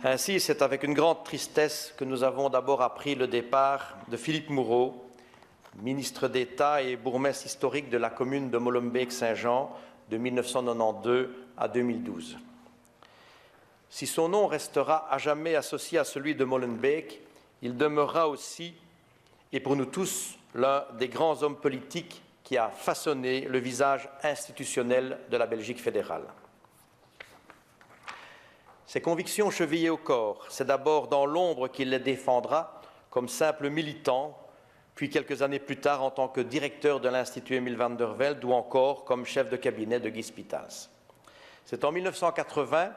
Ainsi, c'est avec une grande tristesse que nous avons d'abord appris le départ de Philippe Moureau, ministre d'État et bourgmestre historique de la commune de Molenbeek-Saint-Jean de 1992 à 2012. Si son nom restera à jamais associé à celui de Molenbeek, il demeurera aussi, et pour nous tous, l'un des grands hommes politiques qui a façonné le visage institutionnel de la Belgique fédérale. Ses convictions chevillées au corps, c'est d'abord dans l'ombre qu'il les défendra comme simple militant, puis quelques années plus tard en tant que directeur de l'Institut Emile van der Velde ou encore comme chef de cabinet de Guy Spitals. C'est en 1980,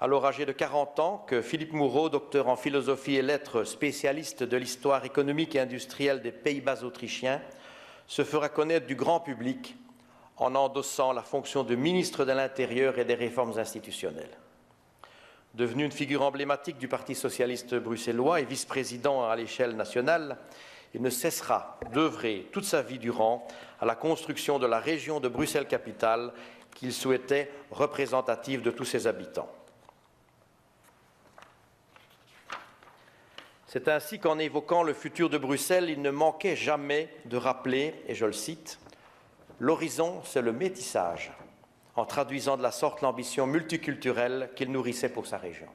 alors âgé de 40 ans, que Philippe Moureau, docteur en philosophie et lettres, spécialiste de l'histoire économique et industrielle des Pays-Bas autrichiens, se fera connaître du grand public en endossant la fonction de ministre de l'Intérieur et des réformes institutionnelles. Devenu une figure emblématique du Parti socialiste bruxellois et vice-président à l'échelle nationale, il ne cessera d'œuvrer toute sa vie durant à la construction de la région de Bruxelles-Capitale qu'il souhaitait représentative de tous ses habitants. C'est ainsi qu'en évoquant le futur de Bruxelles, il ne manquait jamais de rappeler, et je le cite, « L'horizon, c'est le métissage », en traduisant de la sorte l'ambition multiculturelle qu'il nourrissait pour sa région.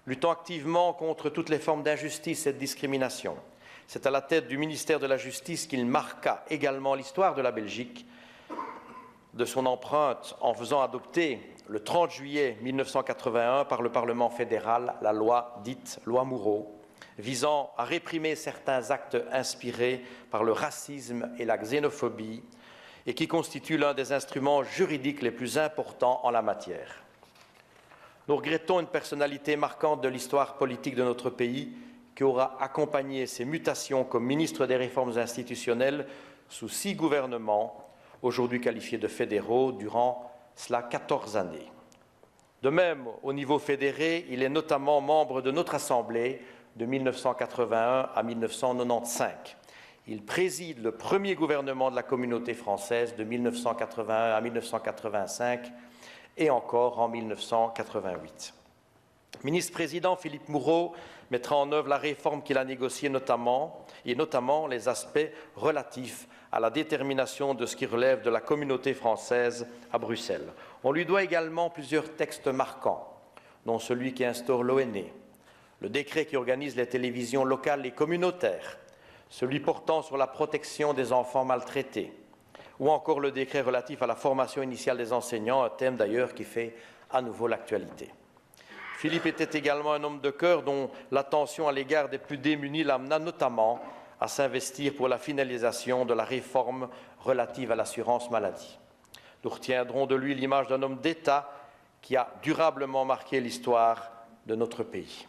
Luttant activement contre toutes les formes d'injustice et de discrimination, c'est à la tête du ministère de la Justice qu'il marqua également l'histoire de la Belgique de son empreinte en faisant adopter le 30 juillet 1981 par le Parlement fédéral la loi dite loi Moureau, visant à réprimer certains actes inspirés par le racisme et la xénophobie et qui constitue l'un des instruments juridiques les plus importants en la matière. Nous regrettons une personnalité marquante de l'histoire politique de notre pays qui aura accompagné ces mutations comme ministre des réformes institutionnelles sous 6 gouvernements, aujourd'hui qualifiés de fédéraux, durant cela 14 années. De même, au niveau fédéré, il est notamment membre de notre Assemblée de 1981 à 1995. Il préside le premier gouvernement de la communauté française de 1981 à 1985 et encore en 1988. Ministre-président, Philippe Moureau mettra en œuvre la réforme qu'il a négociée notamment les aspects relatifs à la détermination de ce qui relève de la communauté française à Bruxelles. On lui doit également plusieurs textes marquants, dont celui qui instaure l'ONE, le décret qui organise les télévisions locales et communautaires, celui portant sur la protection des enfants maltraités, ou encore le décret relatif à la formation initiale des enseignants, un thème d'ailleurs qui fait à nouveau l'actualité. Philippe était également un homme de cœur dont l'attention à l'égard des plus démunis l'amena notamment à s'investir pour la finalisation de la réforme relative à l'assurance maladie. Nous retiendrons de lui l'image d'un homme d'État qui a durablement marqué l'histoire de notre pays.